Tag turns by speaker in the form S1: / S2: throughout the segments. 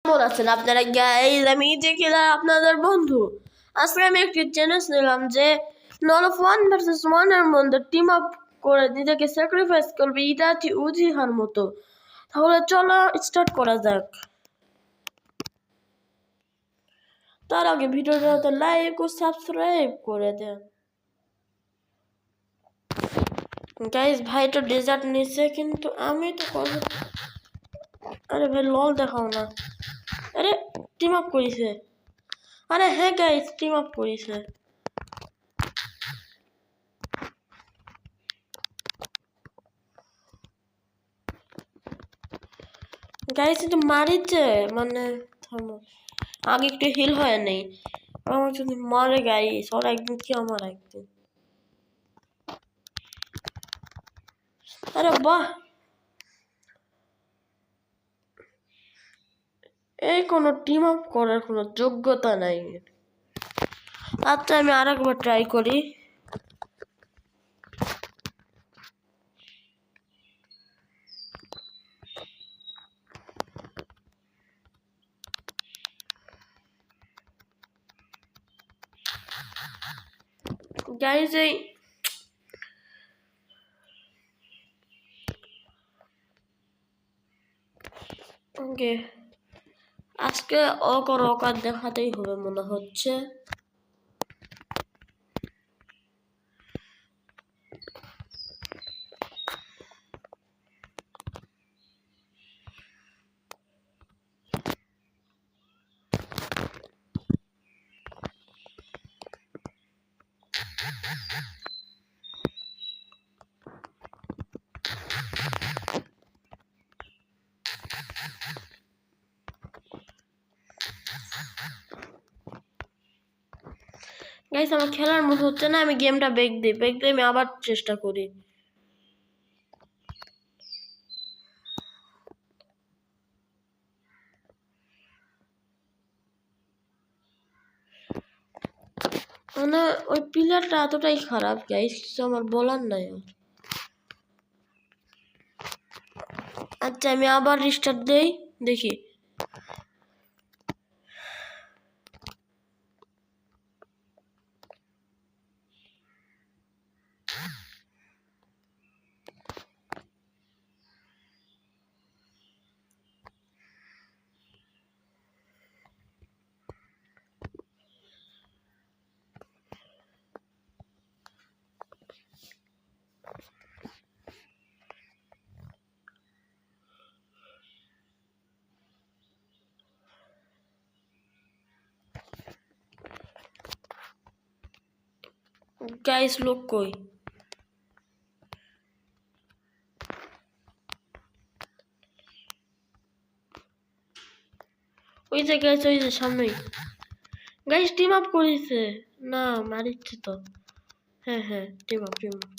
S1: কেমন আছেন আপনারা গাইস? আমি দেখলাম আপনাদের বন্ধু। আজকে আমি একটি চ্যালেঞ্জ নিলাম যে নল অফ 1 ভার্সেস 1 এর মধ্যে টিম আপ করে নিজেকে স্যাক্রিফাইস করবে, এটা হচ্ছে উজিহার মতো। তাহলে চলো স্টার্ট করা যাক। তার আগে ভিডিওটাতে লাইক ও সাবস্ক্রাইব করে দেন গাইস। ভাই তো ডেজার্ট নিচ্ছে কিন্তু আমি তো আরে ভাই লল দেখাও না। আরে টিম আপ করেছে। আরে হ্যাঁ গাইস, টিম আপ করেছে। গাইস এটা মারিছে মানে থামো, আগে একটু হিল হয় নেই আমার যদি মারে গাইস, ওর একদিন কি আমার একদিন। আরে বাহ, এই কোনো টিম আপ করার কোনো যোগ্যতা নাই। আচ্ছা আমি আরেকবার ট্রাই করি। গাইস এই ওকে, আজকে অকর অকার দেখাতেই হবে মনে হচ্ছে। গাইস আমার খেলার মনে হচ্ছে না, আমি গেমটা ব্রেক দিই আমি আবার চেষ্টা করি। মানে ওই প্লেয়ারটা এতটাই খারাপ গাইস, কিছু আমার বলার নাই। আচ্ছা আমি আবার রিস্টার্ট দেই, দেখি। গাইস লোক কই? ওই যে গাইস, ওই যে সামনেই গাইস টিম আপ করেছে। না মারিচ্ছে তো। হ্যাঁ হ্যাঁ, টিম আপ টিম আপ।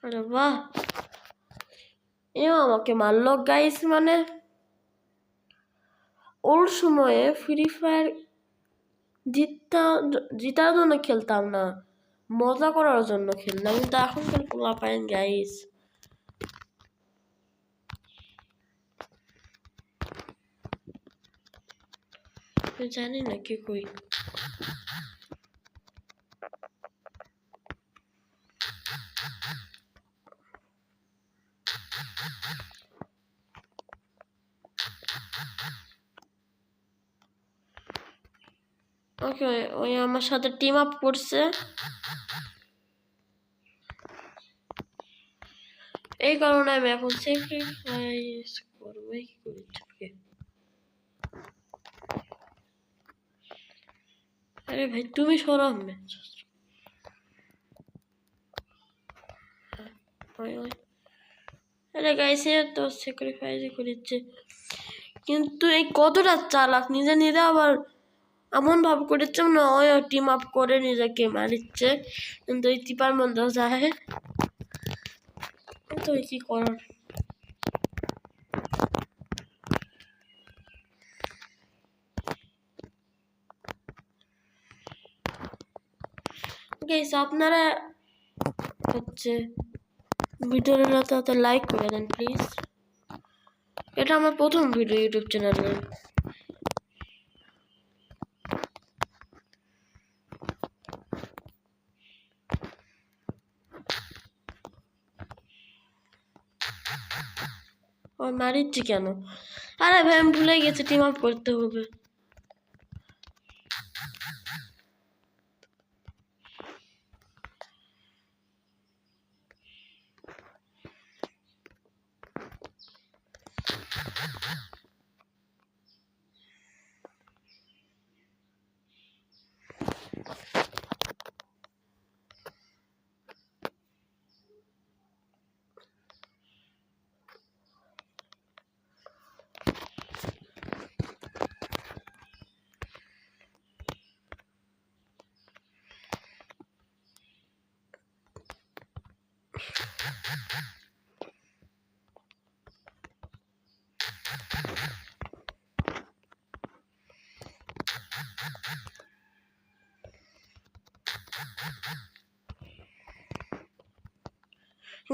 S1: আরে বাহ, এও আমাকে মারলো গাইস। মানে ওর সময়ে ফ্রি ফায়ার জিতার জন্য খেলতাম না, মজা করার জন্য খেলতাম, কিন্তু এখনকার পোলা পাইন গাইস জানি না কি কই। ওকে, ওই আমার সাথে টিম আপ করছে, এই কারণে আমি এখন স্যাক্রিফাইস করবো। কি করি? আরে ভাই তুমি সরো। আরে গাইছে তো স্যাক্রিফাইস করেছে, কিন্তু এই কতটা চালাক, নিজে নিজে আবার এমন ভাব করেছে না ওই টিম আপ করে নিজেকে মারিচ্ছে, কিন্তু ওই টিপার মধ্যে যায় তো কি করার। গাইস আপনারা হচ্ছে ভিডিওটাতে লাইক করে দেন প্লিজ। এটা আমার প্রথম ভিডিও ইউটিউব চ্যানেলে। ও মারিচ্ছি কেন? আরে ভাই আমি ভুলে গেছি, টিম আপ করতে হবে।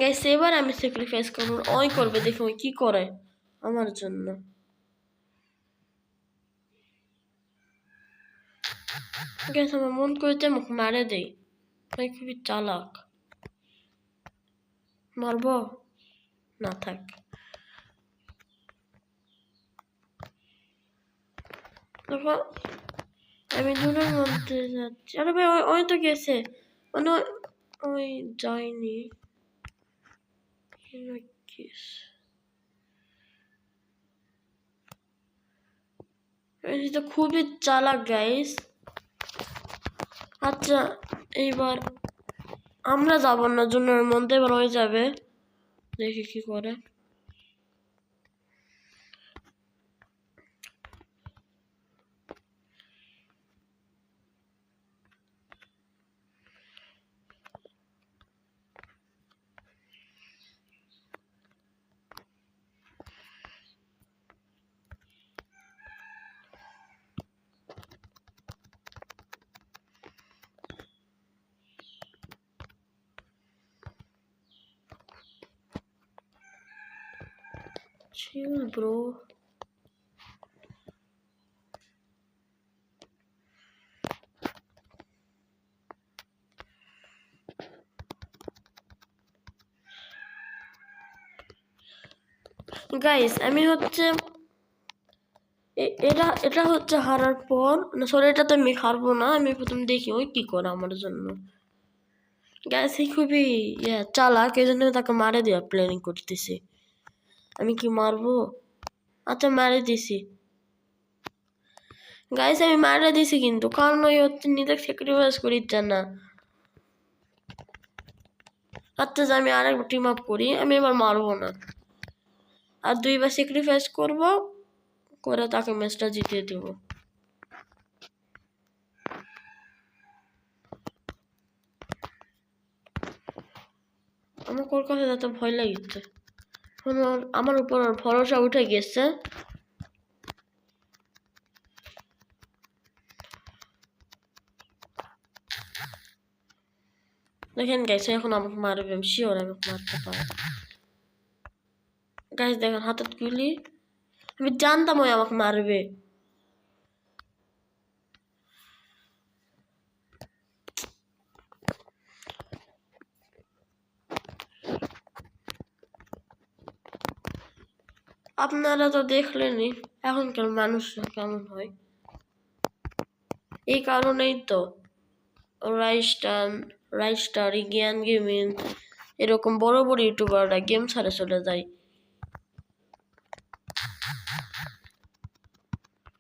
S1: গাইস এবার আমি স্যাক্রিফাইস করব, ওই করবে, দেখো ওই কি করে আমার জন্য। গাইস আমার মন করতে মুখ মারে দেই, ভাই খুবই চালাক। মারবো না, থাক। দেখো আমি দুটোর মধ্যে যাচ্ছি। আরে ভাই ওই তো গেছে, মানে ওই যায়নি। এটা খুবই চালাক গাইস। আচ্ছা এইবার আমরা যাবো না জুনের মধ্যে, এবার ওই যাবে, দেখি কি করে। Chill bro. গাইস আমি হচ্ছে এটা হচ্ছে হারার পর না, সরি এটা তো আমি হারবো না। আমি প্রথম দেখি ওই কি করে আমার জন্য। গাইস এই খুবই চালাক, এই জন্য তাকে মারে দেওয়া প্ল্যানিং করতেছি। আমি কি মারবো? আচ্ছা মারে দিছি গাইস, আমি মারে দিছি, কিন্তু কারণ ওই হচ্ছে নিজে স্যাক্রিফাইস করিচ্ছে না। আচ্ছা আমি আরেক টিম আপ করি, আমি এবার মারবো না, আর দুইবার স্যাক্রিফাইস করবো, করে তাকে ম্যাচটা জিতিয়ে দেব। আমার কলকাতা যেতে ভয় লাগিচ্ছে, আমার উপর ভরসা উঠে গেছে। দেখেন গাইস এখন আমাকে মারবে, আমি শিওর আমাকে মারতে পারে। গাইস দেখেন হাতে গুলি, আমি জানতাম ওই আমাকে মারবে। আপনারা তো দেখলেনই এখনকার মানুষরা কেমন হয়, এই কারণেই তো রাইস্টার, ইগিয়ান গেমিং এরকম বড় বড় ইউটিউবাররা গেম ছাড়ে চলে যায়।